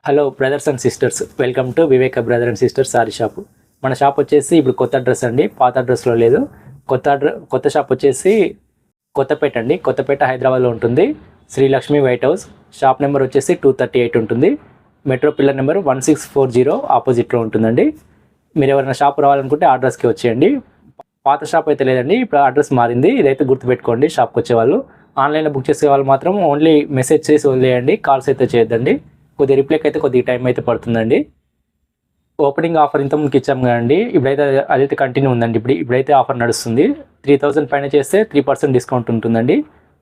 Hello brothers and sisters, welcome to Viveka brother and sisters sari shop. మన shop వచ్చేసి ఇప్పుడు కొత్త అడ్రస్ అండి, పాత అడ్రస్లో లేదు. కొత్త షాప్ వచ్చేసి కొత్తపేట అండి, కొత్తపేట హైదరాబాద్లో ఉంటుంది. Srilakshmi white house. Shop number వచ్చేసి 238 ఉంటుంది. మెట్రో పిల్లర్ నెంబర్ 1640 ఆపోజిట్లో ఉంటుందండి. మీరు ఎవరైనా షాప్ రావాలనుకుంటే అడ్రస్కి వచ్చేయండి. పాత షాప్ అయితే లేదండి, ఇప్పుడు అడ్రస్ మారింది. ఇదైతే గుర్తుపెట్టుకోండి. షాప్కి వచ్చేవాళ్ళు ఆన్లైన్లో బుక్ చేసే వాళ్ళు మాత్రం ఓన్లీ మెసేజ్ చేసి వదిలేయండి, కాల్స్ అయితే చేయొద్దండి. కొద్దిగా రిప్లైకి అయితే కొద్దిగా టైం అయితే పడుతుందండి. ఓపెనింగ్ ఆఫర్ ఇంత ముందుకు ఇచ్చాం కదండి, ఇప్పుడైతే అదైతే కంటిన్యూ ఉందండి. ఇప్పుడైతే ఆఫర్ నడుస్తుంది. 3000 పైన చేస్తే 3% డిస్కౌంట్ ఉంటుందండి.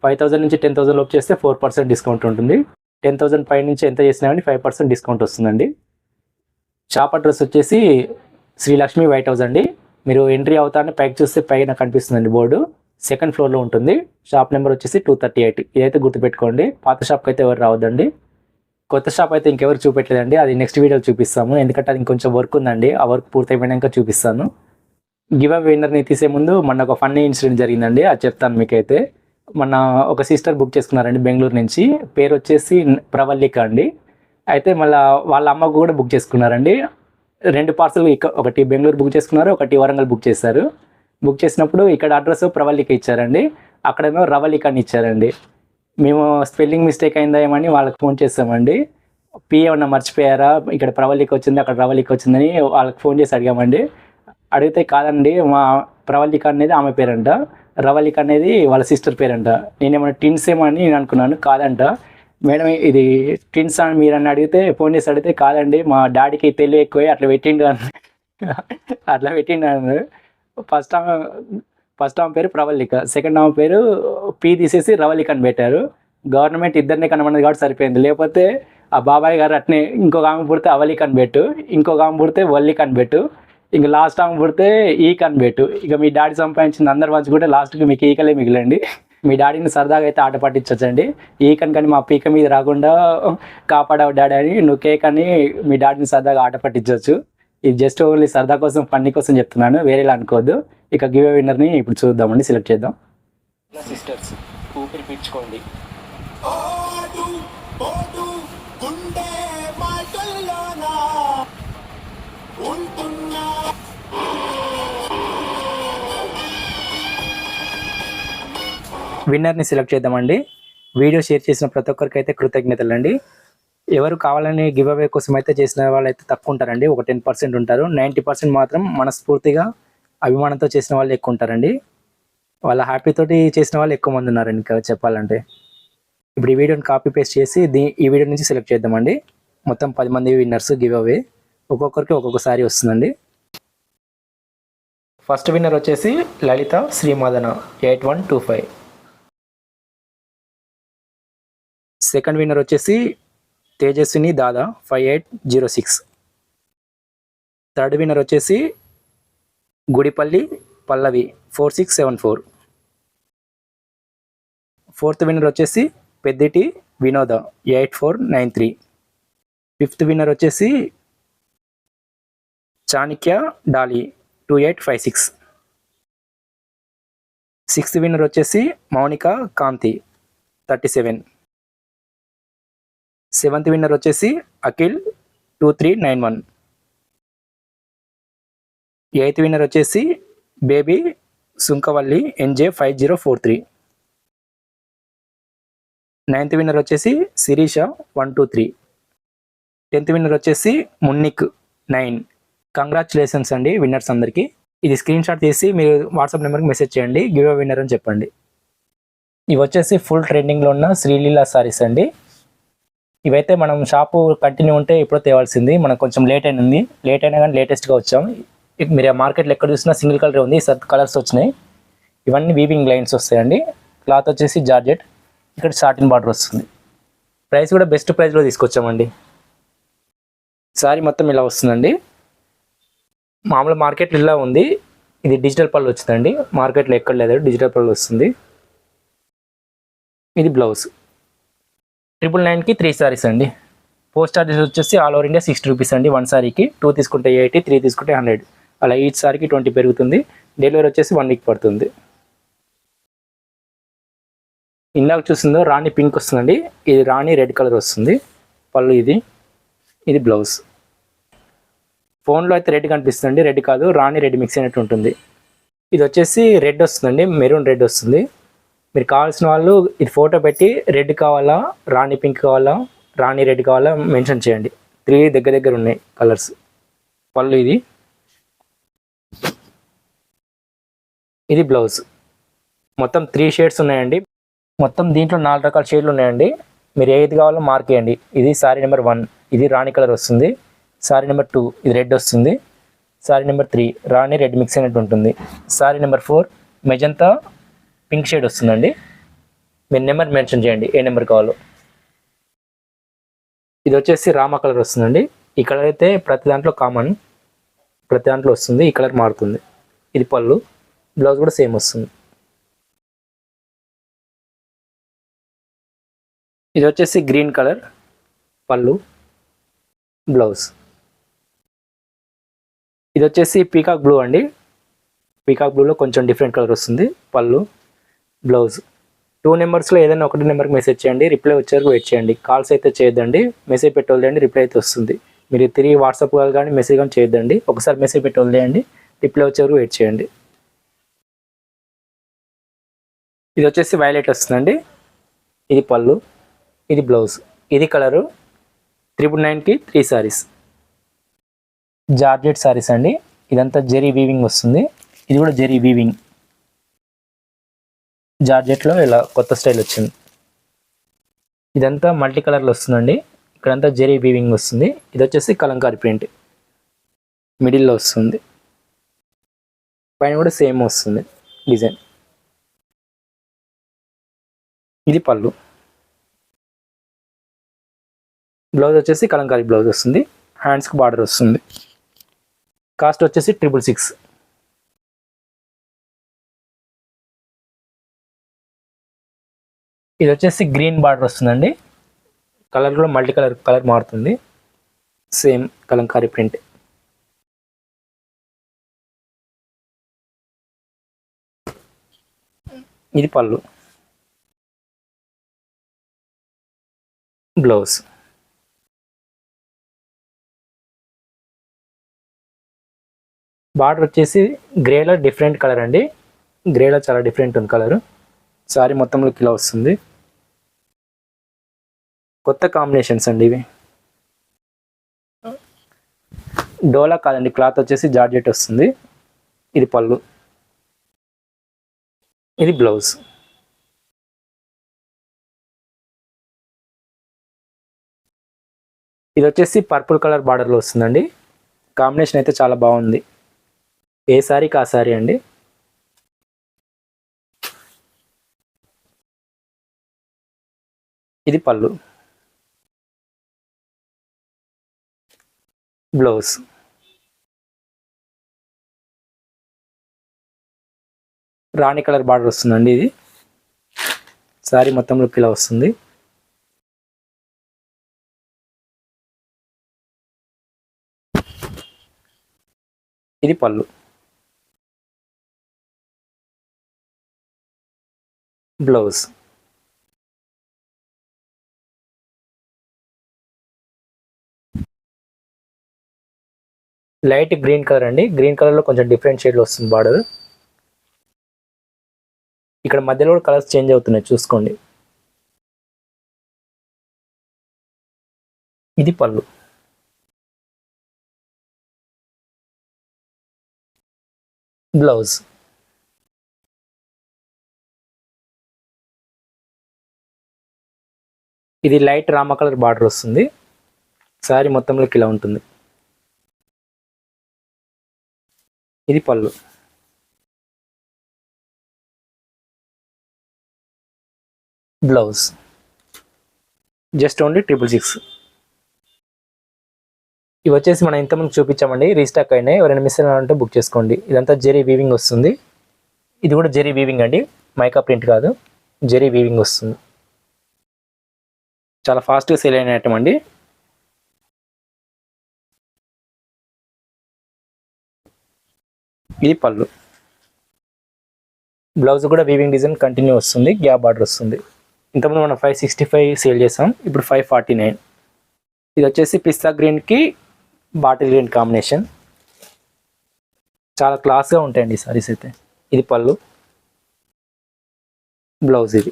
5000 నుంచి 10,000 లోపు చేస్తే 4% డిస్కౌంట్ ఉంటుంది. 10,000 పై నుంచి ఎంత చేసినా కానీ 5% డిస్కౌంట్ వస్తుందండి. షాప్ అడ్రస్ వచ్చేసి శ్రీలక్ష్మి వైట్ హౌస్ అండి. మీరు ఎంట్రీ అవుతానే పైకి చూస్తే పైన కనిపిస్తుందండి బోర్డు. సెకండ్ ఫ్లోర్లో ఉంటుంది. షాప్ నెంబర్ వచ్చేసి 238. ఇదైతే గుర్తుపెట్టుకోండి. పాత షాప్కి అయితే ఎవరు రావద్దండి. కొత్త షాప్ అయితే ఇంకెవరు చూపెట్టలేదండి, అది నెక్స్ట్ వీడియోలో చూపిస్తాము. ఎందుకంటే అది ఇంకొంచెం వర్క్ ఉందండి, ఆ వర్క్ పూర్తయిపోయాక చూపిస్తాను. గివ్ అవే విన్నర్ని తీసే ముందు మొన్న ఒక ఫన్నీ ఇన్సిడెంట్ జరిగిందండి, అది చెప్తాను మీకైతే. మొన్న ఒక సిస్టర్ బుక్ చేసుకున్నారండి బెంగళూరు నుంచి. పేరు వచ్చేసి ప్రవల్లిక అండి. అయితే మళ్ళీ వాళ్ళ అమ్మకు కూడా బుక్ చేసుకున్నారండి. 2 పార్సల్, ఒకటి బెంగళూరు బుక్ చేసుకున్నారు, ఒకటి వరంగల్ బుక్ చేశారు. బుక్ చేసినప్పుడు ఇక్కడ అడ్రస్ ప్రవల్లిక ఇచ్చారండి, అక్కడేమో రవళిక అని ఇచ్చారండి. మేము స్పెల్లింగ్ మిస్టేక్ అయిందా ఏమని వాళ్ళకి ఫోన్ చేసామండి. ఏమన్నా మర్చిపోయారా, ఇక్కడ ప్రవళిక వచ్చింది అక్కడ రవళిక వచ్చిందని వాళ్ళకి ఫోన్ చేసి అడిగామండి. అడిగితే కాదండి, మా ప్రవళిక అనేది ఆమె పేరంట, రవళిక అనేది వాళ్ళ సిస్టర్ పేరంట. నేనేమన్నా ట్విన్స్ ఏమో అని నేను అనుకున్నాను, కాదంట. మేడం ఇది ట్విన్స్ అని మీరని అడిగితే, ఫోన్ చేసి అడిగితే కాదండి మా డాడీకి తెలివి ఎక్కువ అట్లా పెట్టిండు అని అట్లా పెట్టిండు అన్నారు. ఫస్ట్ ఆమె పేరు ప్రవళిక, సెకండ్ ఆమె పేరు తీసేసి రవళిక అని పెట్టారు. గవర్నమెంట్ ఇద్దరిని కనమన్నది కాబట్టి సరిపోయింది. లేకపోతే ఆ బాబాయ్ గారు అట్నే ఇంకొక ఆమె పుడితే అవలిక అని పెట్టు, ఇంకొక ఆమె పుడితే వల్లిక అని పెట్టు, ఇంక లాస్ట్ ఆమె పుడితే ఈక అని పెట్టు. ఇక మీ డాడీ సంపాదించింది అందరు పంచుకుంటే లాస్ట్కి మీకు ఈకలే మిగిలండి. మీ డాడీని సరదాగా అయితే ఆట పట్టించండి. ఈకని కానీ మా పీక మీద రాకుండా కాపాడావు డాడీ అని నువ్వు కేక్ అని మీ డాడీని సరదాగా ఆట పట్టించవచ్చు. ఇది జస్ట్ ఓన్లీ సరదా కోసం, ఫన్నీ కోసం చెప్తున్నాను, వేరేలా అనుకోవద్దు. ఇక గివ్ అవే విన్నర్ని ఇప్పుడు చూద్దామండి, సెలెక్ట్ చేద్దాం. సిస్టర్స్ ఊపిరి పీల్చుకోండి. విన్నర్ని సెలెక్ట్ చేద్దామండి. వీడియో షేర్ చేసిన ప్రతి ఒక్కరికి అయితే కృతజ్ఞతలు అండి. ఎవరు కావాలని గివ్ అవే కోసం అయితే చేసిన వాళ్ళు అయితే తక్కువ ఉంటారండి, ఒక 10% ఉంటారు. 90% మాత్రం మనస్ఫూర్తిగా అభిమానంతో చేసిన వాళ్ళు ఎక్కువ ఉంటారండి. వాళ్ళ హ్యాపీతోటి చేసిన వాళ్ళు ఎక్కువ మంది ఉన్నారండి ఇంకా చెప్పాలంటే. ఇప్పుడు ఈ వీడియోని కాపీ పేస్ట్ చేసి ఈ వీడియో నుంచి సెలెక్ట్ చేద్దామండి. మొత్తం 10 మంది విన్నర్స్ గివ్ అవే, ఒక్కొక్కరికి ఒక్కొక్కసారి వస్తుందండి. ఫస్ట్ విన్నర్ వచ్చేసి లలిత శ్రీమాదన 8125. సెకండ్ విన్నర్ వచ్చేసి తేజస్విని దాదా 5806. థర్డ్ విన్నర్ వచ్చేసి గుడిపల్లి పల్లవి 4674. ఫోర్త్ విన్నర్ వచ్చేసి పెద్దిటి వినోద 8493. ఫిఫ్త్ విన్నర్ వచ్చేసి చాణిక్య డాలి 2856. సిక్స్త్ విన్నర్ వచ్చేసి మౌనిక కాంతి 37. సెవెంత్ విన్నర్ వచ్చేసి అఖిల్ 2391. ఎయిత్ విన్నర్ వచ్చేసి baby Sunkavalli NJ 5043. Ninth winner వచ్చేసి శిరీష 123. 10th విన్నర్ వచ్చేసి మున్నిక్ 9. కంగ్రాచులేషన్స్ అండి విన్నర్స్ అందరికీ. ఇది స్క్రీన్ షాట్ తీసి మీరు వాట్సాప్ నెంబర్కి మెసేజ్ చేయండి, గివ్ అవే విన్నర్ అని చెప్పండి. ఇవి వచ్చేసి ఫుల్ ట్రెండింగ్లో ఉన్న శ్రీలీలా సారీస్ అండి. ఇవైతే మనం షాపు కంటిన్యూ ఉంటే ఎప్పుడో తేవాల్సింది, మనకు కొంచెం లేట్ అయినా కానీ లేటెస్ట్గా వచ్చాం. మీరు మార్కెట్లో ఎక్కడ చూసినా సింగిల్ కలర్ ఉంది, కలర్స్ వచ్చినాయి. ఇవన్నీ వీవింగ్ లైన్స్ వస్తాయండి. క్లాత్ వచ్చేసి జార్జెట్, ఇక్కడ సాటిన్ బార్డర్ వస్తుంది. ప్రైస్ కూడా బెస్ట్ ప్రైస్లో తీసుకొచ్చామండి. సారీ మొత్తం ఇలా వస్తుందండి. మామూలు మార్కెట్లో ఇలా ఉంది, ఇది డిజిటల్ పళ్ళు వచ్చిందండి. మార్కెట్లో ఎక్కడ లేదు, డిజిటల్ పళ్ళు వస్తుంది. ఇది బ్లౌజ్. 999కి 3 సారీస్ అండి. పోస్ట్ చార్జెస్ వచ్చేసి ఆల్ ఓవర్ ఇండియా 60 రూపీస్ అండి. 1 సారీకి 2 తీసుకుంటే 80, 3 తీసుకుంటే 100, అలా ఈచ్ సారీకి 20 పెరుగుతుంది. డెలివరీ వచ్చేసి 1 వీక్ పడుతుంది. ఇందాక చూసిందో రాణి పింక్ వస్తుందండి, ఇది రాణి రెడ్ కలర్ వస్తుంది. పళ్ళు ఇది ఇది బ్లౌజ్. ఫోన్లో అయితే రెడ్ కనిపిస్తుంది, రెడ్ కాదు, రాణి రెడ్ మిక్స్ అయినట్టు ఉంటుంది. ఇది వచ్చేసి రెడ్ వస్తుందండి, మెరూన్ రెడ్ వస్తుంది. మీరు కావాల్సిన వాళ్ళు ఇది ఫోటో పెట్టి రెడ్ కావాలా, రాణి పింక్ కావాలా, రాణి రెడ్ కావాలా మెన్షన్ చేయండి. 3 దగ్గర దగ్గర ఉన్నాయి కలర్స్. పళ్ళు ఇది బ్లౌజ్. మొత్తం 3 షేడ్స్ ఉన్నాయండి. మొత్తం దీంట్లో 4 రకాల షేడ్లు ఉన్నాయండి. మీరు ఏది కావాలో మార్క్ చేయండి. ఇది సారీ నెంబర్ 1, ఇది రాణి కలర్ వస్తుంది. సారీ నెంబర్ 2 ఇది రెడ్ వస్తుంది. సారీ నెంబర్ 3 రాణి రెడ్ మిక్స్ అయినట్టు ఉంటుంది. Sorry number 4 magenta pink shade వస్తుందండి. మీరు నెంబర్ మెన్షన్ చేయండి ఏ నెంబర్ కావాలో. ఇది వచ్చేసి రామా కలర్ వస్తుందండి. ఈ కలర్ అయితే ప్రతి దాంట్లో కామన్, ప్రతి దాంట్లో వస్తుంది. ఈ కలర్ మారుతుంది. ఇది పళ్ళు, బ్లౌజ్ కూడా సేమ్ వస్తుంది. ఇది వచ్చేసి గ్రీన్ కలర్, పళ్ళు, బ్లౌజ్. ఇది వచ్చేసి పీకాక్ బ్లూ అండి. పీకాక్ బ్లూలో కొంచెం డిఫరెంట్ కలర్ వస్తుంది. పళ్ళు, బ్లౌజ్. 2 నెంబర్స్లో ఏదైనా ఒకటి నెంబర్కి మెసేజ్ చేయండి. రిప్లై వచ్చే వరకు వెయిట్ చేయండి. కాల్స్ అయితే చేయొద్దండి. మెసేజ్ పెట్టి వదిలేయండి, రిప్లై అయితే వస్తుంది. మీరు తిరిగి వాట్సాప్ కాల్ కానీ మెసేజ్ కానీ చేయొద్దండి. ఒకసారి మెసేజ్ పెట్టి వదిలేయండి, రిప్లై వచ్చే వరకు వెయిట్ చేయండి. ఇది వచ్చేసి వైలెట్ వస్తుందండి. ఇది పళ్ళు, ఇది బ్లౌజ్. ఇది కలరు 999కి 3 సారీస్. జార్జెట్ సారీస్ అండి. ఇదంతా జెరీ వీవింగ్ వస్తుంది. ఇది కూడా జెరీ వీవింగ్, జార్జెట్లో ఇలా కొత్త స్టైల్ వచ్చింది. ఇదంతా మల్టీ కలర్లో వస్తుందండి. ఇక్కడంతా జెరీ వీవింగ్ వస్తుంది. ఇది వచ్చేసి కలంకారీ ప్రింట్ మిడిల్లో వస్తుంది. పైన కూడా సేమ్ వస్తుంది డిజైన్. ఇది పళ్ళు, బ్లౌజ్ వచ్చేసి కలంకారీ బ్లౌజ్ వస్తుంది. హ్యాండ్స్కి బార్డర్ వస్తుంది. కాస్ట్ వచ్చేసి 666. ఇది వచ్చేసి గ్రీన్ బార్డర్ వస్తుందండి. కలర్ కూడా మల్టీ కలర్ మారుతుంది. Same Kalamkari print. ఇది పళ్ళు, బ్లౌజ్. బార్డర్ వచ్చేసి గ్రేలో డిఫరెంట్ కలర్ అండి. గ్రేలో చాలా డిఫరెంట్ ఉంది కలర్. సారీ మొత్తంలోకి ఇలా వస్తుంది. కొత్త కాంబినేషన్స్ అండి ఇవి. డోలా కాదండి, క్లాత్ వచ్చేసి జార్జెట్ వస్తుంది. ఇది పళ్ళు, ఇది బ్లౌజ్. ఇది వచ్చేసి పర్పుల్ కలర్ బార్డర్లో వస్తుందండి. కాంబినేషన్ అయితే చాలా బాగుంది. ఏ సారీకి ఆ సారీ అండి. ఇది పళ్ళు, బ్లౌజ్. రాణి కలర్ బార్డర్ వస్తుందండి. ఇది సారీ మొత్తంలోకి ఇలా వస్తుంది. ఇది పళ్ళు, బ్లౌజ్. లైట్ గ్రీన్ కలర్ అండి. గ్రీన్ కలర్లో కొంచెం డిఫరెంట్ షేడ్లో వస్తుంది బార్డర్. ఇక్కడ మధ్యలో కూడా కలర్స్ చేంజ్ అవుతున్నాయి, చూసుకోండి. ఇది పళ్ళు, బ్లౌజ్. ఇది లైట్ రామ కలర్ బార్డర్ వస్తుంది. సారీ మొత్తంలోకి ఇలా ఉంటుంది. ఇది పళ్ళు, బ్లౌజ్. Just only 666. ఇవి వచ్చేసి మనం ఇంతకుముందు చూపించామండి, రీస్టాక్ అయినాయి. ఎవరైనా మిస్ అయినారంటే బుక్ చేసుకోండి. ఇదంతా జెరీ వీవింగ్ వస్తుంది. ఇది కూడా జెరీ వీవింగ్ అండి, మైకా ప్రింట్ కాదు, జెరీ వీవింగ్ వస్తుంది. చాలా ఫాస్ట్గా సేల్ అయిన ఐటమ్ అండి. ఇది పళ్ళు, బ్లౌజ్ కూడా వీవింగ్ డిజైన్ కంటిన్యూ వస్తుంది, గ్యాప్ బార్డర్ వస్తుంది. ఇంతకుముందు మనం 565 సేల్ చేసాం, ఇప్పుడు 549. ఇది వచ్చేసి పిస్తా గ్రీన్కి బాటిల్ గ్రీన్ కాంబినేషన్. చాలా క్లాస్గా ఉంటాయండి ఈ సారీస్ అయితే. ఇది పళ్ళు, బ్లౌజ్. ఇది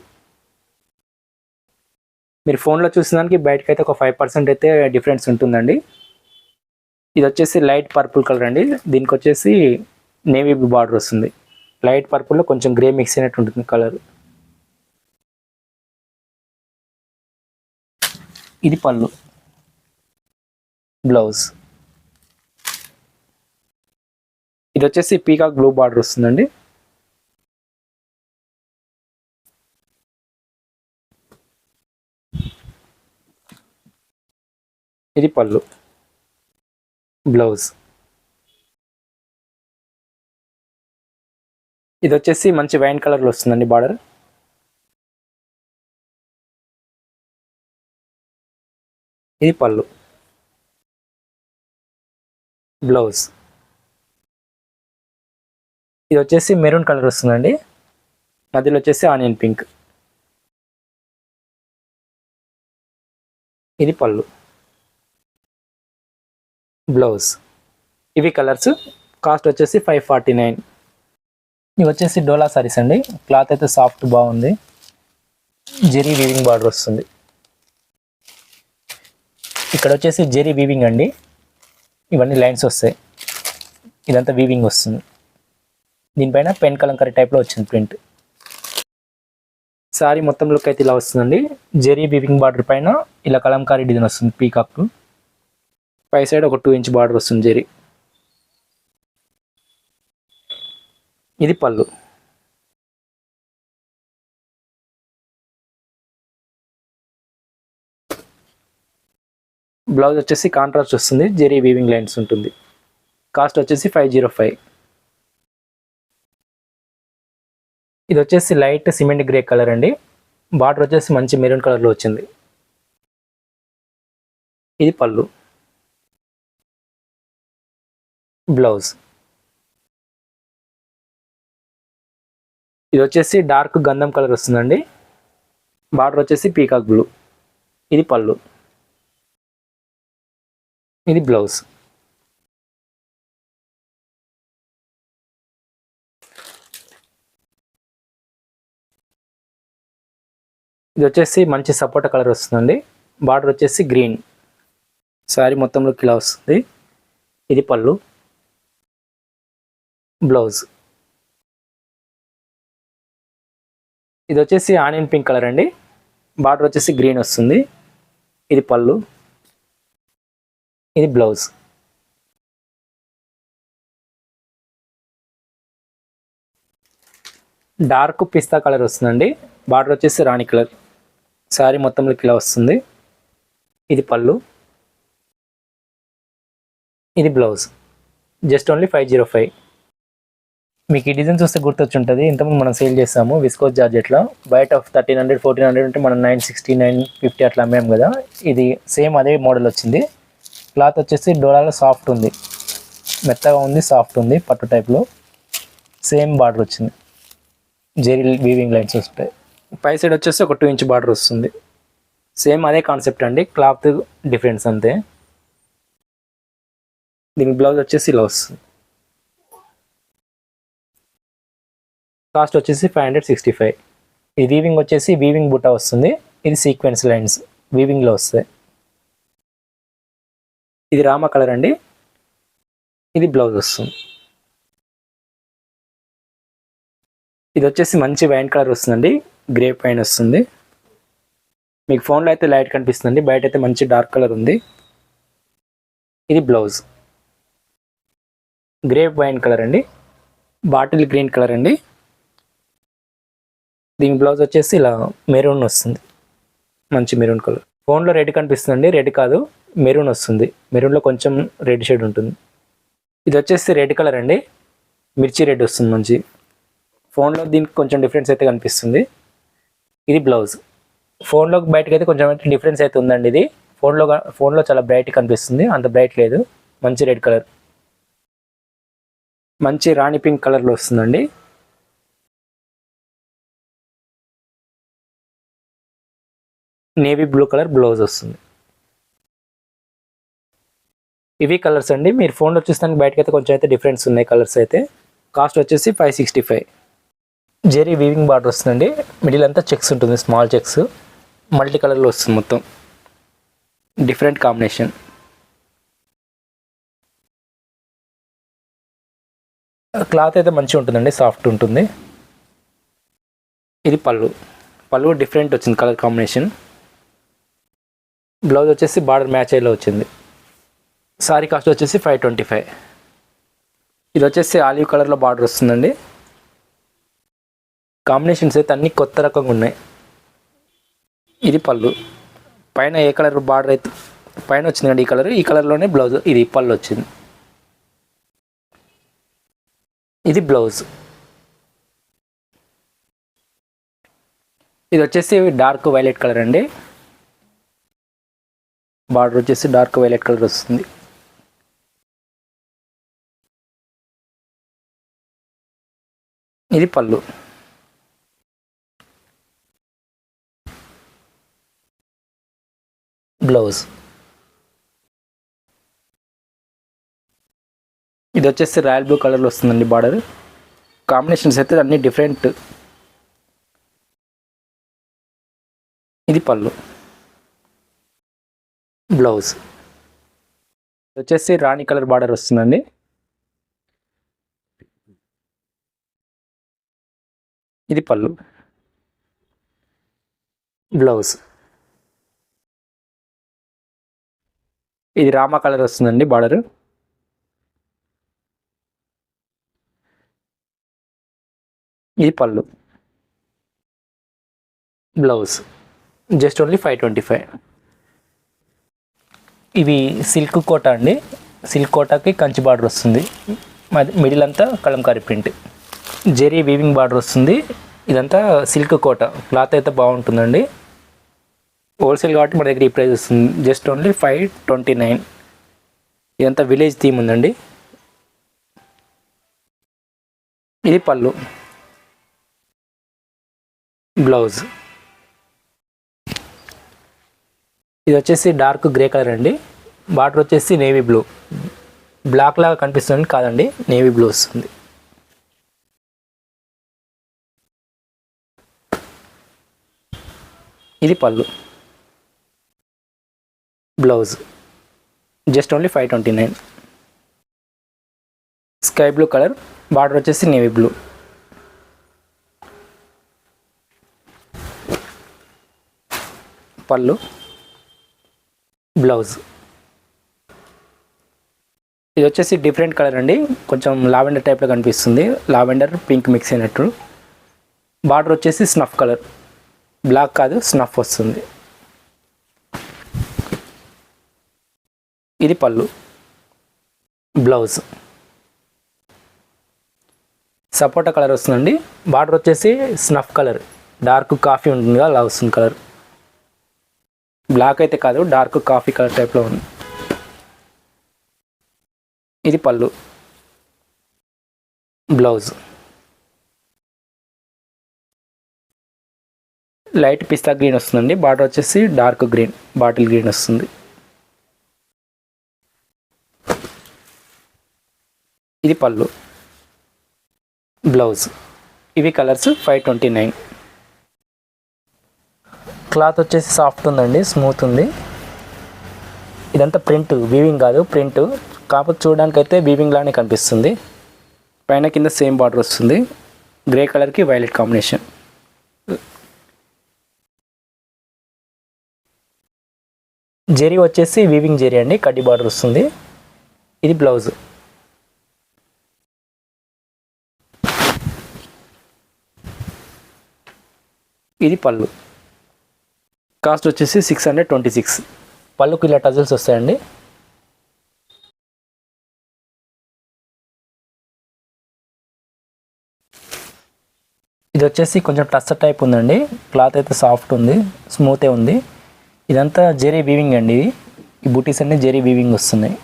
మీరు ఫోన్లో చూసిన దానికి బయటకైతే ఒక 5% అయితే డిఫరెన్స్ ఉంటుందండి. ఇది వచ్చేసి లైట్ పర్పుల్ కలర్ అండి. దీనికి వచ్చేసి నేవీ బ్లూ బార్డర్ వస్తుంది. లైట్ పర్పుల్లో కొంచెం గ్రే మిక్స్ అయినట్టు ఉంటుంది కలర్. ఇది పళ్ళు, బ్లౌజ్. ఇది వచ్చేసి పీకాక్ బ్లూ బార్డర్ వస్తుందండి. ఇది పళ్ళు, బ్లౌజ్. ఇది వచ్చేసి మంచి వైన్ కలర్లో వస్తుందండి బార్డర్. ఇది పళ్ళు, బ్లౌజ్. ఇది వచ్చేసి మెరూన్ కలర్ వస్తుందండి. మధ్యలో వచ్చేసి ఆనియన్ పింక్. ఇది పళ్ళు, బ్లౌజ్. ఇవి కలర్స్. కాస్ట్ వచ్చేసి 549. ఇవి వచ్చేసి డోలా సారీస్ అండి. క్లాత్ అయితే సాఫ్ట్ బాగుంది. జెరీ వీవింగ్ బార్డర్ వస్తుంది. ఇక్కడ వచ్చేసి జెరీ వీవింగ్ అండి. ఇవన్నీ లైన్స్ వస్తాయి. ఇదంతా వీవింగ్ వస్తుంది. దీనిపైన పెన్ కలంకరీ టైప్లో వచ్చింది ప్రింట్. సారీ మొత్తం లుక్ అయితే ఇలా వస్తుందండి. జెరీ వీవింగ్ బార్డర్ పైన ఇలా కలంకారీ డిజైన్ వస్తుంది పీకాక్. పై సైడ్ ఒక 2 ఇంచ్ బార్డర్ వస్తుంది జెరీ. ఇది పళ్ళు, బ్లౌజ్ వచ్చేసి కాంట్రాస్ట్ వస్తుంది. జెరీ వీవింగ్ లైన్స్ ఉంటుంది. కాస్ట్ వచ్చేసి 505. ఇది వచ్చేసి లైట్ సిమెంట్ గ్రే కలర్ అండి. బార్డర్ వచ్చేసి మంచి మెరూన్ కలర్లో వచ్చింది. ఇది పళ్ళు, బ్లౌజ్. ఇది వచ్చేసి డార్క్ గంధం కలర్ వస్తుందండి. బార్డర్ వచ్చేసి పీకాక్ బ్లూ. ఇది పళ్ళు, ఇది బ్లౌజ్. ఇది వచ్చేసి మంచి సపోటా కలర్ వస్తుందండి. బార్డర్ వచ్చేసి గ్రీన్. శారీ మొత్తంలోకి ఇలా వస్తుంది. ఇది పళ్ళు, బ్లౌజ్. ఇది వచ్చేసి ఆనియన్ పింక్ కలర్ అండి. బార్డర్ వచ్చేసి గ్రీన్ వస్తుంది. ఇది పళ్ళు, ఇది బ్లౌజ్. డార్క్ పిస్తా కలర్ వస్తుందండి. బార్డర్ వచ్చేసి రాణి కలర్. శారీ మొత్తంలోకి ఇలా వస్తుంది. ఇది పళ్ళు, ఇది బ్లౌజ్. Just only 505. మీకు ఈ డిజైన్ చూస్తే గుర్తొచ్చి ఉంటుంది. ఇంతకుముందు మనం సేల్ చేస్తాము విస్కోస్ జార్జెట్లో. బయట 1300 1400 ఉంటే మనం 960 950 అట్లా అమ్మాం కదా. ఇది సేమ్ అదే మోడల్ వచ్చింది. క్లాత్ వచ్చేసి డోలాలో సాఫ్ట్ ఉంది, మెత్తగా ఉంది, సాఫ్ట్ ఉంది, పట్టు టైప్లో. సేమ్ బార్డర్ వచ్చింది. జెరీ వీవింగ్ లైన్స్ వస్తాయి. పై సైడ్ వచ్చేసి ఒక 2 ఇంచ్ బార్డర్ వస్తుంది. సేమ్ అదే కాన్సెప్ట్ అండి, క్లాత్ డిఫరెన్స్ అంతే. దీని బ్లౌజ్ వచ్చేసి ఇలా వస్తుంది. కాస్ట్ వచ్చేసి 565. ఇది వీవింగ్ వచ్చేసి వీవింగ్ బుట్ట వస్తుంది. ఇది సీక్వెన్స్ లైన్స్ వీవింగ్లో వస్తాయి. ఇది రామా కలర్ అండి. ఇది బ్లౌజ్ వస్తుంది. ఇది వచ్చేసి మంచి వైన్ కలర్ వస్తుందండి. గ్రే పైన వస్తుంది. మీకు ఫోన్లో అయితే లైట్ కనిపిస్తుంది, బయట అయితే మంచి డార్క్ కలర్ ఉంది. ఇది బ్లౌజ్. గ్రే వైన్ కలర్ అండి. బాటిల్ గ్రీన్ కలర్ అండి. దీని బ్లౌజ్ వచ్చేసి ఇలా మెరూన్ వస్తుంది, మంచి మెరూన్ కలర్. ఫోన్లో రెడ్ కనిపిస్తుందండి, రెడ్ కాదు మెరూన్ వస్తుంది. మెరూన్లో కొంచెం రెడ్ షేడ్ ఉంటుంది. ఇది వచ్చేసి రెడ్ కలర్ అండి. మిర్చి రెడ్ వస్తుంది మంచి. ఫోన్లో దీనికి కొంచెం డిఫరెన్స్ అయితే కనిపిస్తుంది. ఇది బ్లౌజ్. ఫోన్లో బయటకు అయితే కొంచెం డిఫరెన్స్ అయితే ఉందండి. ఇది ఫోన్లో చాలా బ్రైట్ కనిపిస్తుంది, అంత బ్రైట్ లేదు. మంచి రెడ్ కలర్, మంచి రాణి పింక్ కలర్లో వస్తుందండి. నేవీ బ్లూ కలర్ బ్లౌజ్ వస్తుంది. ఇవి కలర్స్ అండి. మీరు ఫోన్లో చూస్తానికి బయటకైతే కొంచెం అయితే డిఫరెన్స్ ఉన్నాయి కలర్స్ అయితే. కాస్ట్ వచ్చేసి 565. జెరీ వీవింగ్ బార్డర్ వస్తుందండి. మిడిల్ అంతా చెక్స్ ఉంటుంది, స్మాల్ చెక్స్, మల్టీ కలర్లో వస్తుంది మొత్తం, డిఫరెంట్ కాంబినేషన్. క్లాత్ అయితే మంచిగా ఉంటుందండి, సాఫ్ట్ ఉంటుంది. ఇది పళ్ళు డిఫరెంట్ వచ్చింది కలర్ కాంబినేషన్. బ్లౌజ్ వచ్చేసి బార్డర్ మ్యాచ్ అయ్యేలా వచ్చింది. సారీ కాస్ట్ వచ్చేసి 525. ఇది వచ్చేసి ఆలివ్ కలర్లో బార్డర్ వస్తుందండి. కాంబినేషన్స్ అయితే అన్నీ కొత్త రకంగా ఉన్నాయి. ఇది పళ్ళు, పైన ఏ కలర్ బార్డర్ అయితే పైన వచ్చిందండి ఈ కలర్లోనే బ్లౌజ్, ఇది పళ్ళు వచ్చింది. ఇది బ్లౌజ్. ఇది వచ్చేసి డార్క్ వైలెట్ కలర్ అండి. బార్డర్ వచ్చేసి డార్క్ వైలెట్ కలర్ వస్తుంది. ఇది పళ్ళు. బ్లౌజ్. ఇది వచ్చేసి రాయల్ బ్లూ కలర్లో వస్తుందండి బార్డర్. కాంబినేషన్స్ అయితే అన్నీ డిఫరెంట్. ఇది పళ్ళు. బ్లౌజ్. ఇది వచ్చేసి రాణి కలర్ బార్డర్ వస్తుందండి. ఇది పళ్ళు. బ్లౌజ్. ఇది రామా కలర్ వస్తుందండి బార్డర్. ఇది పళ్ళు. బ్లౌజ్. Just only 525. ఇవి సిల్క్ కోట అండి. సిల్క్ కోటాకి కంచి బార్డర్ వస్తుంది. మిడిల్ అంతా Kalamkari print, zari weaving border వస్తుంది. ఇదంతా సిల్క్ కోట. క్లాత్ అయితే బాగుంటుందండి. హోల్సేల్ కాబట్టి మన దగ్గర ఈ ప్రైస్ వస్తుంది జస్ట్ ఓన్లీ 529. ఇదంతా విలేజ్ థీమ్ ఉందండి. ఇది పళ్ళు. బ్లౌజ్. ఇది వచ్చేసి డార్క్ గ్రే కలర్ అండి. బార్డర్ వచ్చేసి నేవీ బ్లూ. బ్లాక్ లాగా కనిపిస్తుంది కాదండి, నేవీ బ్లూ వస్తుంది. ఇది పళ్ళు. Blouse. Just only 529. Sky blue colour, border వచ్చేసి నేవీ బ్లూ. పళ్ళు. బ్లౌజ్. ఇది వచ్చేసి డిఫరెంట్ కలర్ అండి, కొంచెం లావెండర్ టైప్లో కనిపిస్తుంది. లావెండర్ పింక్ మిక్స్ అయినట్టు. బార్డర్ వచ్చేసి స్నఫ్ కలర్, బ్లాక్ కాదు స్నఫ్ వస్తుంది. ఇది పళ్ళు. బ్లౌజ్. సపోటా కలర్ వస్తుందండి. బార్డర్ వచ్చేసి స్నఫ్ కలర్, డార్క్ కాఫీ ఉంటుంది అలా వస్తుంది కలర్. బ్లాక్ అయితే కాదు, డార్క్ కాఫీ కలర్ టైప్లో ఉంది. ఇది పళ్ళు. బ్లౌజ్. లైట్ పిస్తా గ్రీన్ వస్తుందండి. బార్డర్ వచ్చేసి డార్క్ గ్రీన్, బాటిల్ గ్రీన్ వస్తుంది. ఇది పళ్ళు. బ్లౌజ్. ఇవి కలర్స్ 529. క్లాత్ వచ్చేసి సాఫ్ట్ ఉందండి, స్మూత్ ఉంది. ఇదంతా ప్రింట్, వీవింగ్ కాదు ప్రింట్, కాకపోతే చూడడానికి అయితే వీవింగ్ లానే కనిపిస్తుంది. పైన కింద సేమ్ బార్డర్ వస్తుంది. గ్రే కలర్కి వైలెట్ కాంబినేషన్. జెరీ వచ్చేసి వీవింగ్ జెరీ అండి, కడ్డీ బార్డర్ వస్తుంది. ఇది బ్లౌజ్. ఇది పళ్ళు. కాస్ట్ వచ్చేసి 626. పళ్ళుకి ఇలా టజల్స్ వస్తాయండి. ఇది వచ్చేసి కొంచెం టస్సర్ టైప్ ఉందండి. క్లాత్ అయితే సాఫ్ట్ ఉంది, స్మూతే ఉంది. ఇదంతా జెరీ వీవింగ్ అండి. ఈ బూటీస్ అన్నీ జెరీ వీవింగ్ వస్తున్నాయి.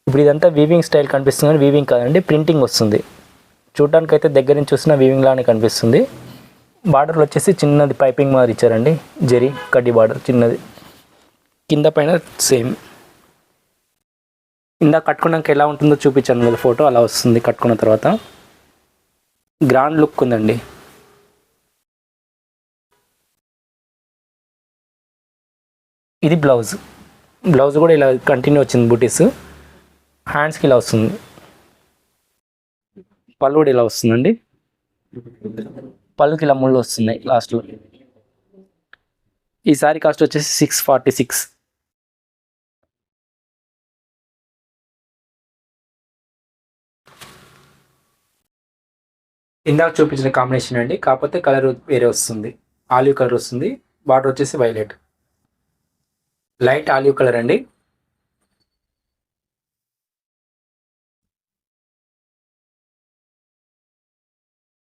ఇప్పుడు ఇదంతా వీవింగ్ స్టైల్ కనిపిస్తుంది, వీవింగ్ కాదండి ప్రింటింగ్ వస్తుంది. చూడడానికి అయితే దగ్గర నుంచి చూసిన వీవింగ్ లానే కనిపిస్తుంది. బార్డర్లో వచ్చేసి చిన్నది పైపింగ్ మాదిరి ఇచ్చారండి, జెరీ కడ్డీ బార్డర్ చిన్నది. కింద పైన సేమ్. ఇందాక కట్టుకున్నాక ఎలా ఉంటుందో చూపించాను కదా ఫోటో, అలా వస్తుంది కట్టుకున్న తర్వాత. గ్రాండ్ లుక్ ఉందండి. ఇది బ్లౌజ్. బ్లౌజ్ కూడా ఇలా కంటిన్యూ వచ్చింది బూటీస్. హ్యాండ్స్కి ఇలా వస్తుంది. పళ్ళు కూడా ఇలా వస్తుందండి. పళ్ళుకి ఇలా ముళ్ళు వస్తున్నాయి లాస్ట్లో. ఈ సారీ కాస్ట్ వచ్చేసి 646. ఇందాక చూపించిన కాంబినేషన్ అండి, కాకపోతే కలర్ వేరే వస్తుంది. ఆలివ్ కలర్ వస్తుంది. బార్డర్ వచ్చేసి వైలెట్, లైట్ ఆలివ్ కలర్ అండి.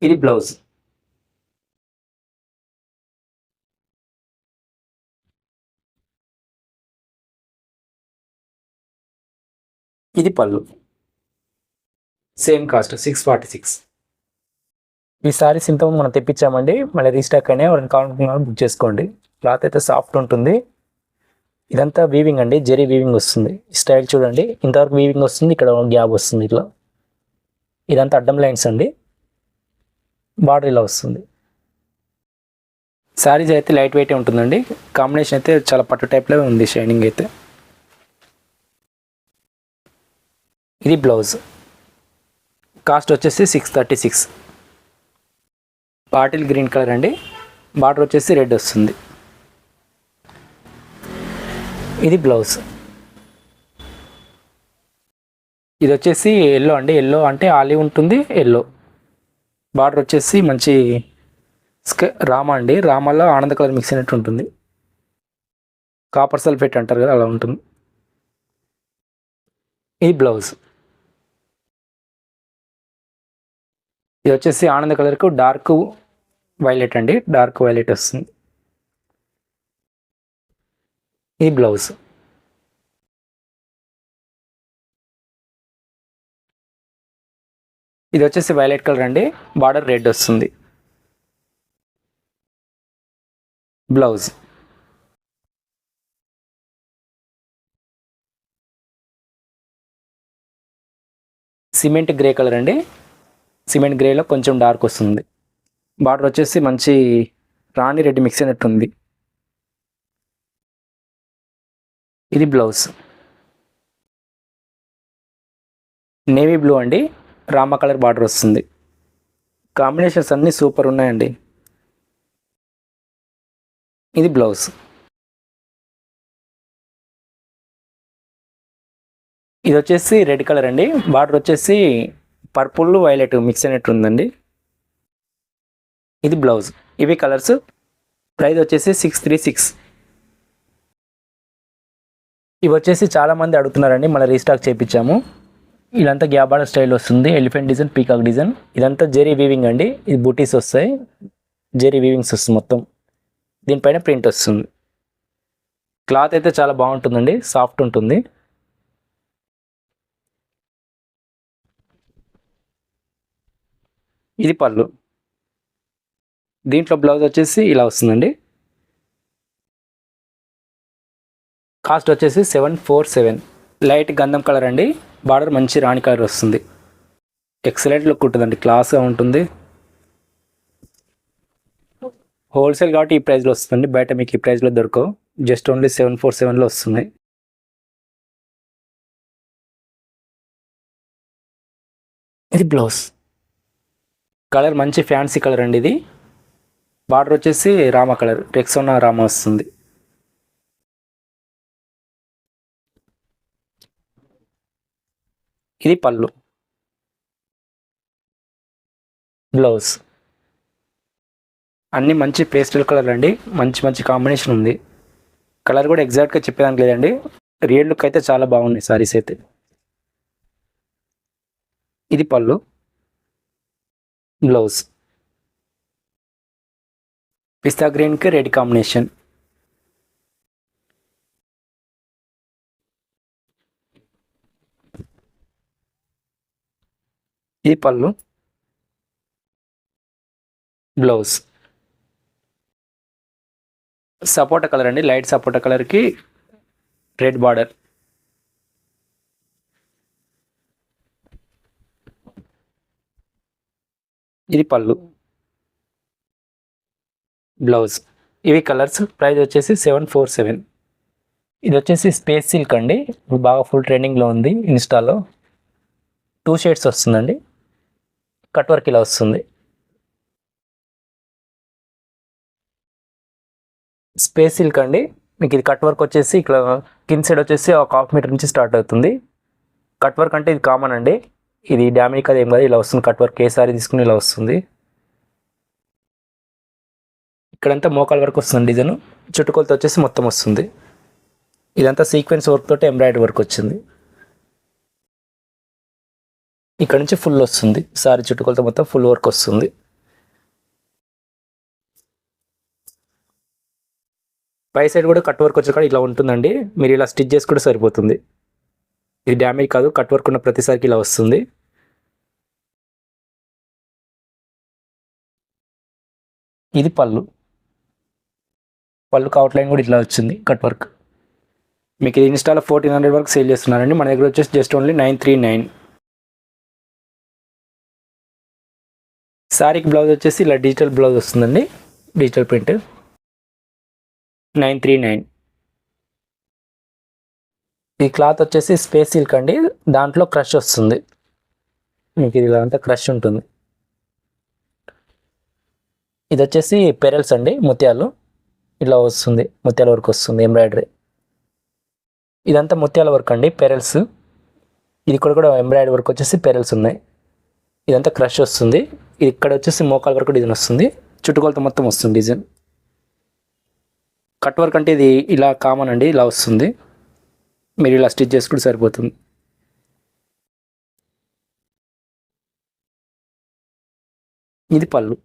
ఇది బ్లౌజ్. ఇది పళ్ళు. Same cost 646. ఈ సారీస్ ఇంత మనం తెప్పించామండి, మళ్ళీ రీస్టాక్ అయినా ఎవరైనా కావాలనుకున్నా బుక్ చేసుకోండి. క్లాత్ అయితే సాఫ్ట్ ఉంటుంది. ఇదంతా వీవింగ్ అండి, జెరీ వీవింగ్ వస్తుంది. స్టైల్ చూడండి, ఇంతవరకు వీవింగ్ వస్తుంది, ఇక్కడ గ్యాప్ వస్తుంది ఇట్లా. ఇదంతా అడ్డం లైన్స్ అండి. బార్డర్ ఇలా వస్తుంది. శారీస్ అయితే లైట్ వెయిట్ ఉంటుందండి. కాంబినేషన్ అయితే చాలా పట్టు టైప్లో ఉంది, షైనింగ్ అయితే. ఇది బ్లౌజ్. కాస్ట్ వచ్చేసి 636. బాటిల్ గ్రీన్ కలర్ అండి. బార్డర్ వచ్చేసి రెడ్ వస్తుంది. ఇది బ్లౌజ్. ఇది వచ్చేసి ఎల్లో అండి. ఎల్లో అంటే ఆలివ్ ఉంటుంది, ఎల్లో. బార్డర్ వచ్చేసి మంచి రామా అండి. రామాలో ఆనంద కలర్ మిక్స్ అయినట్టు ఉంటుంది. కాపర్ సల్ఫేట్ అంటారు కదా, అలా ఉంటుంది. ఇది బ్లౌజ్. ఇది వచ్చేసి ఆనంద కలర్కు డార్క్ వైలెట్ అండి. డార్క్ వైలెట్ వస్తుంది. ఈ బ్లౌజ్. ఇది వచ్చేసి వైలెట్ కలర్ అండి. బార్డర్ రెడ్ వస్తుంది. బ్లౌజ్. సిమెంట్ గ్రే కలర్ అండి. సిమెంట్ గ్రేలో కొంచెం డార్క్ వస్తుంది. బార్డర్ వచ్చేసి మంచి రాణి రెడ్ మిక్స్ అయినట్టుంది. ఇది బ్లౌజ్. నేవీ బ్లూ అండి. రామా కలర్ బార్డర్ వస్తుంది. కాంబినేషన్స్ అన్నీ సూపర్ ఉన్నాయండి. ఇది బ్లౌజ్. ఇది వచ్చేసి రెడ్ కలర్ అండి. బార్డర్ వచ్చేసి పర్పుల్ వైలెట్ మిక్స్ అయినట్టు ఉందండి. ఇది బ్లౌజ్. ఇవి కలర్స్. ప్రైస్ వచ్చేసి 636. ఇవి వచ్చేసి చాలామంది అడుగుతున్నారండి, మళ్ళీ రీస్టాక్ చేయించాము. ఇదంతా గ్యాబాడ స్టైల్ వస్తుంది. Elephant design, peacock design. ఇదంతా జెరీ వీవింగ్ అండి. ఇది బూటీస్ వస్తాయి, జెరీ వీవింగ్స్ వస్తుంది మొత్తం. దీనిపైన ప్రింట్ వస్తుంది. క్లాత్ అయితే చాలా బాగుంటుందండి, సాఫ్ట్ ఉంటుంది. ఇది పళ్ళు. దీంట్లో బ్లౌజ్ వచ్చేసి ఇలా వస్తుందండి. కాస్ట్ వచ్చేసి 747. లైట్ గంధం కలర్ అండి. బార్డర్ మంచి రాణి కలర్ వస్తుంది. ఎక్సలెంట్ లుక్ ఉంటుందండి, క్లాస్గా ఉంటుంది. హోల్సేల్ కాబట్టి ఈ ప్రైస్లో వస్తుంది. బయట మీకు ఈ ప్రైస్లో దొరకవు. జస్ట్ ఓన్లీ 747లో వస్తున్నాయి. ఇది బ్లౌజ్. కలర్ మంచి ఫ్యాన్సీ కలర్ అండి. ఇది బార్డర్ వచ్చేసి రామా కలర్, రెక్సోనా రామా వస్తుంది. ఇది పళ్ళు. బ్లౌజ్. అన్నీ మంచి పేస్టల్ కలర్ అండి. మంచి మంచి కాంబినేషన్ ఉంది. కలర్ కూడా ఎగ్జాక్ట్గా చెప్పేదానికి లేదండి. రియల్ లుక్ అయితే చాలా బాగున్నాయి సారీస్ అయితే. ఇది పళ్ళు. బ్లౌజ్. పిస్తా గ్రీన్కి రెడ్ కాంబినేషన్. ఇది పళ్ళు. బ్లౌజ్. సపోటా కలర్ అండి. లైట్ సపోటా కలర్కి రెడ్ బార్డర్. ఇది పళ్ళు, బ్లౌజ్. ఇవి కలర్స్. ప్రైస్ వచ్చేసి 747. ఇది వచ్చేసి స్పేస్ సిల్క్ అండి, ఇప్పుడు బాగా ఫుల్ ట్రెండింగ్లో ఉంది ఇన్స్టాలో. 2 షేడ్స్ వస్తుందండి, కట్ వర్క్ ఇలా వస్తుంది. స్పేస్ సిల్క్ అండి, మీకు ఇది కట్ వర్క్ వచ్చేసి ఇక్కడ కింద సైడ్ వచ్చేసి ఒక 1/2 మీటర్ నుంచి స్టార్ట్ అవుతుంది. కట్ వర్క్ అంటే ఇది కామన్ అండి, ఇది డ్యామేజ్ కదా ఏం కాదు, ఇలా వస్తుంది కట్ వర్క్. ఏ సారీ తీసుకుని ఇలా వస్తుంది. ఇక్కడంతా మోకాల వరకు వస్తుంది డిజైన్, చుట్టుకొలత వచ్చేసి మొత్తం వస్తుంది. ఇదంతా సీక్వెన్స్ వర్క్ తోటి ఎంబ్రాయిడరీ వర్క్ వచ్చింది. ఇక్కడ నుంచి ఫుల్ వస్తుంది సారీ, చుట్టుకొలత మొత్తం ఫుల్ వర్క్ వస్తుంది. పై సైడ్ కూడా కట్ వర్క్ వచ్చే కాడ ఇలా ఉంటుందండి, మీరు ఇలా స్టిచ్ చేసుకుంటే సరిపోతుంది. ఇది డ్యామేజ్ కాదు, కట్ వర్క్ ఉన్న ప్రతిసారికి ఇలా వస్తుంది. ఇది పళ్ళు, పళ్ళుకి అవుట్లైన్ కూడా ఇట్లా వచ్చింది కట్ వర్క్. మీకు ఇది ఇన్స్టాలో 1400 వరకు సేల్ చేస్తున్నారండి, మన దగ్గర వచ్చేసి జస్ట్ ఓన్లీ 939. శారీకి బ్లౌజ్ వచ్చేసి ఇలా డిజిటల్ బ్లౌజ్ వస్తుందండి, డిజిటల్ ప్రింట్. 939. ఈ క్లాత్ వచ్చేసి స్పేస్ సిల్క్ అండి, దాంట్లో క్రష్ వస్తుంది. మీకు ఇది ఇలా అంతా క్రష్ ఉంటుంది. ఇది వచ్చేసి పెరల్స్ అండి, ముత్యాలు ఇలా వస్తుంది, ముత్యాల వర్క్ వస్తుంది ఎంబ్రాయిడరీ. ఇదంతా ముత్యాల వర్క్ అండి, పెరల్స్. ఇది కూడా ఎంబ్రాయిడరీ వర్క్ వచ్చేసి పెరల్స్ ఉన్నాయి. ఇదంతా క్రష్ వస్తుంది. ఇది ఇక్కడ వచ్చేసి మోకాల వరకు డిజైన్ వస్తుంది, చుట్టుకొలత మొత్తం వస్తుంది డిజైన్. కట్ వర్క్ అంటే ఇది ఇలా కామన్ అండి, ఇలా వస్తుంది. మీరు ఇలా స్టిచ్ చేసుకుంటే సరిపోతుంది. ఇది పళ్ళు,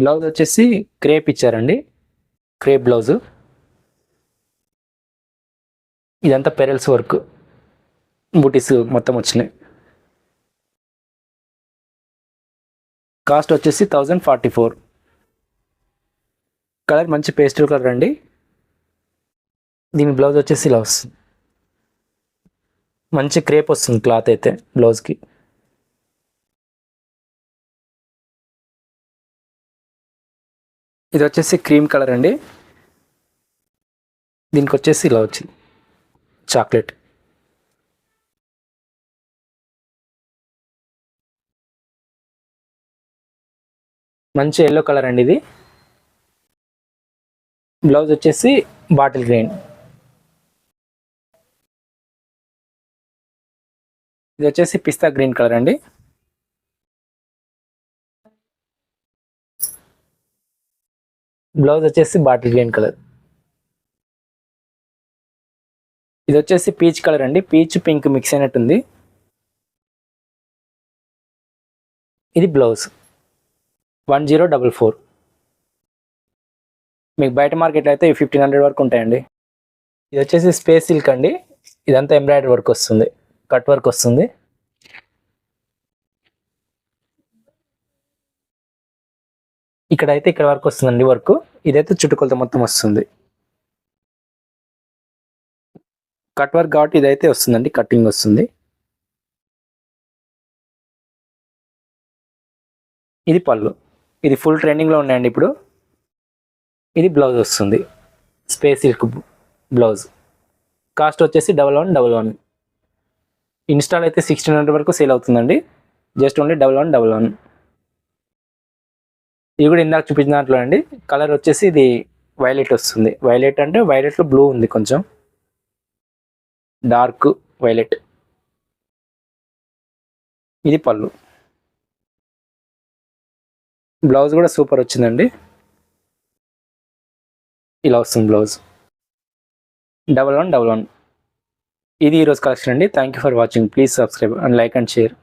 బ్లౌజ్ వచ్చేసి క్రేప్ ఇచ్చారండి, క్రేప్ బ్లౌజు. ఇదంతా పెరల్స్ వర్క్, బూటీస్ మొత్తం వచ్చినాయి. కాస్ట్ వచ్చేసి 1044. కలర్ మంచి పేస్టల్ కలర్ అండి. దీని బ్లౌజ్ వచ్చేసి ఇలా వస్తుంది, మంచి క్రేప్ వస్తుంది క్లాత్ అయితే బ్లౌజ్కి. ఇది వచ్చేసి క్రీమ్ కలర్ అండి, దీనికి వచ్చేసి ఇలా వచ్చింది చాక్లెట్. మంచి ఎల్లో కలర్ అండి ఇది. బ్లౌజ్ వచ్చేసి బాటిల్ గ్రీన్. ఇది వచ్చేసి పిస్తా గ్రీన్ కలర్ అండి. బ్లౌజ్ వచ్చేసి బాటిల్ గ్రీన్ కలర్. ఇది వచ్చేసి పీచ్ కలర్ అండి, పీచ్ పింక్ మిక్స్ అయినట్టుంది. ఇది బ్లౌజ్ 1044. మీకు బయట మార్కెట్లో అయితే 1500 వరకు ఉంటాయండి. ఇది వచ్చేసి స్పేస్ సిల్క్ అండి, ఇదంతా ఎంబ్రాయిడరీ వర్క్ వస్తుంది, కట్ వర్క్ వస్తుంది. ఇక్కడైతే ఇక్కడ వరకు వస్తుందండి వర్క్, ఇదైతే చుట్టుకొలత మొత్తం వస్తుంది. కట్ వర్క్ కాబట్టి ఇదైతే వస్తుందండి, కటింగ్ వస్తుంది. ఇది పళ్ళు, ఇది ఫుల్ ట్రెండింగ్లో ఉన్నాయండి ఇప్పుడు. ఇది బ్లౌజ్ వస్తుంది, స్పేస్ సిల్క్ బ్లౌజ్. కాస్ట్ వచ్చేసి 1111. ఇన్స్టాల్ అయితే 1600 వరకు సేల్ అవుతుందండి, జస్ట్ ఓన్లీ 1111. ఇది కూడా ఇందాక చూపించిన దాంట్లో అండి. కలర్ వచ్చేసి ఇది వైలెట్ వస్తుంది, వైలెట్ అంటే వైలెట్లో బ్లూ ఉంది, కొంచెం డార్క్ వైలెట్. ఇది పళ్ళు, బ్లౌజ్ కూడా సూపర్ వచ్చిందండి, ఇలా వస్తుంది బ్లౌజ్. 1111. ఇది ఈరోజు కలెక్షన్ అండి. Thank you for watching. Please subscribe and like and share.